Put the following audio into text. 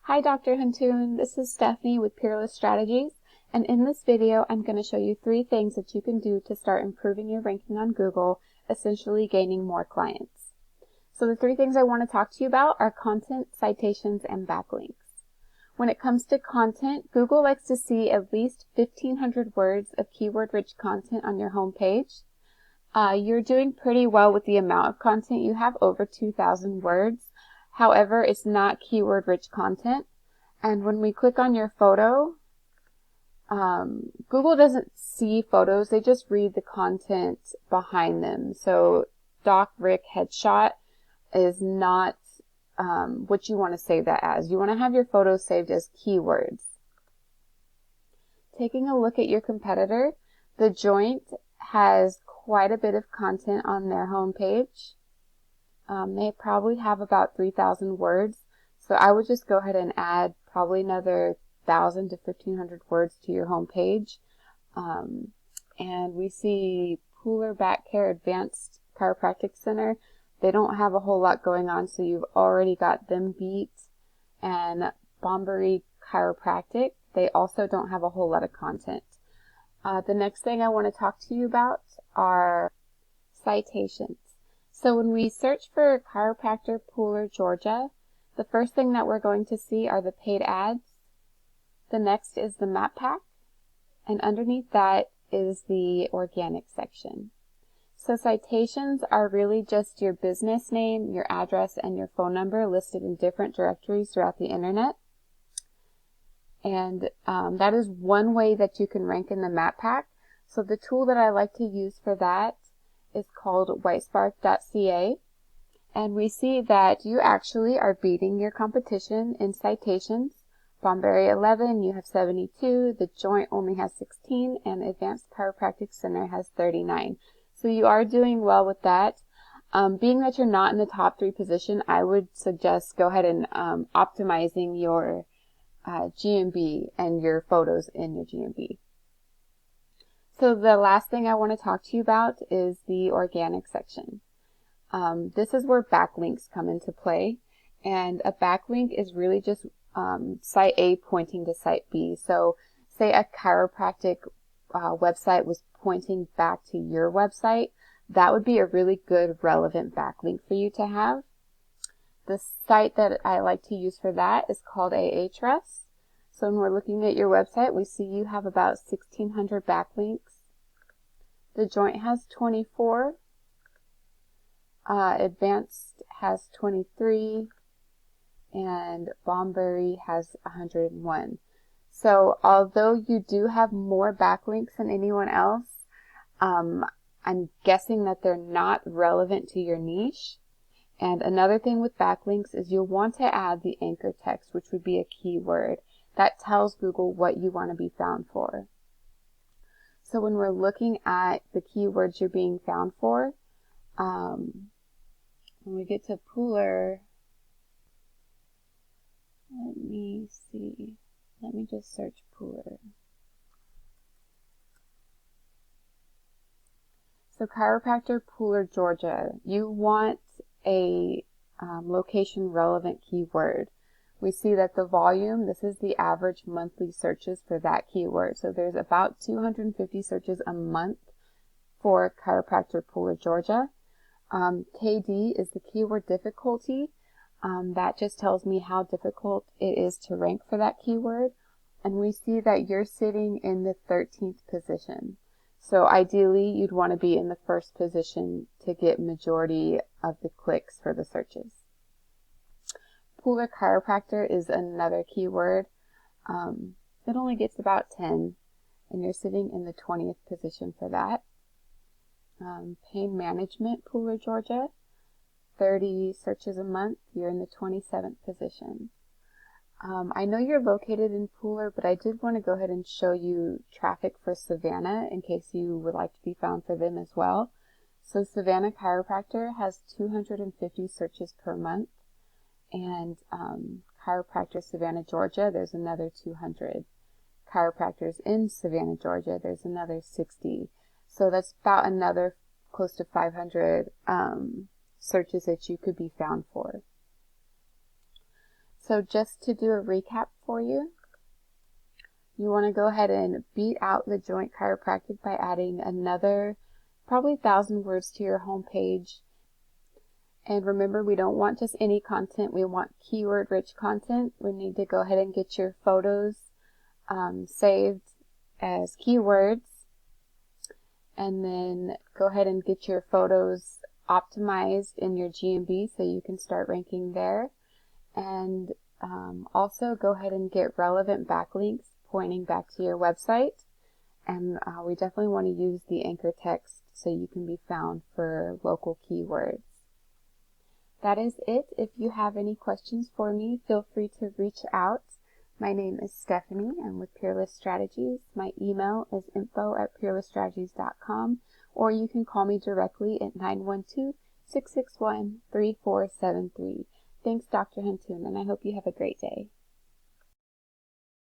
Hi Dr. Huntoon, this is Stephanie with Peerless Strategies, and in this video I'm going to show you 3 things that you can do to start improving your ranking on Google, essentially gaining more clients. So the 3 things I want to talk to you about are content, citations, and backlinks. When it comes to content, Google likes to see at least 1,500 words of keyword-rich content on your homepage. You're doing pretty well with the amount of content. You have over 2,000 words. However, it's not keyword-rich content. And when we click on your photo, Google doesn't see photos. They just read the content behind them. So Doc Rick headshot is not what you want to save that as. You want to have your photos saved as keywords. Taking a look at your competitor, The Joint has quite a bit of content on their homepage. They probably have about 3,000 words, so I would just go ahead and add probably another 1,000 to 1,500 words to your homepage. And we see Pooler Back Care Advanced Chiropractic Center. They don't have a whole lot going on, so you've already got them beat. And Bombery Chiropractic, they also don't have a whole lot of content. The next thing I want to talk to you about are citations. So when we search for Chiropractor Pooler, Georgia, the first thing that we're going to see are the paid ads. The next is the map pack, and underneath that is the organic section. So citations are really just your business name, your address, and your phone number listed in different directories throughout the internet. And that is one way that you can rank in the map pack. So the tool that I like to use for that is called whitespark.ca. And we see that you actually are beating your competition in citations. Bombery 11, you have 72. The Joint only has 16. And Advanced Chiropractic Center has 39. So you are doing well with that. Being that you're not in the top 3 position, I would suggest go ahead and optimizing your GMB and your photos in your GMB. So the last thing I want to talk to you about is the organic section. This is where backlinks come into play, and a backlink is really just site A pointing to site B. So say a chiropractic website was pointing back to your website, that would be a really good relevant backlink for you to have. The site that I like to use for that is called Ahrefs. So when we're looking at your website, we see you have about 1,600 backlinks. The Joint has 24. Advanced has 23. And Bombery has 101. So although you do have more backlinks than anyone else, I'm guessing that they're not relevant to your niche. And another thing with backlinks is you'll want to add the anchor text, which would be a keyword. That tells Google what you want to be found for. So when we're looking at the keywords you're being found for, when we get to Pooler, let me see. Let me just search Pooler. So Chiropractor Pooler, Georgia. You want a location relevant keyword. We see that the volume, this is the average monthly searches for that keyword. So there's about 250 searches a month for Chiropractor Pooler, Georgia. KD is the keyword difficulty. That just tells me how difficult it is to rank for that keyword. And we see that you're sitting in the 13th position. So ideally, you'd want to be in the first position to get majority of the clicks for the searches. Pooler Chiropractor is another keyword. It only gets about 10, and you're sitting in the 20th position for that. Pain Management Pooler, Georgia, 30 searches a month. You're in the 27th position. I know you're located in Pooler, but I did want to go ahead and show you traffic for Savannah in case you would like to be found for them as well. So Savannah Chiropractor has 250 searches per month. And Chiropractor Savannah, Georgia, there's another 200. Chiropractors in Savannah, Georgia, there's another 60. So that's about another close to 500 searches that you could be found for. So just to do a recap for you, you want to go ahead and beat out the joint chiropractic by adding another probably 1,000 words to your homepage. And remember, we don't want just any content. We want keyword-rich content. We need to go ahead and get your photos saved as keywords. And then go ahead and get your photos optimized in your GMB so you can start ranking there. And also go ahead and get relevant backlinks pointing back to your website. And we definitely want to use the anchor text so you can be found for local keywords. That is it. If you have any questions for me, feel free to reach out. My name is Stephanie. I'm with Peerless Strategies. My email is info@peerlessstrategies.com, or you can call me directly at 912-661-3473. Thanks, Dr. Huntoon, and I hope you have a great day.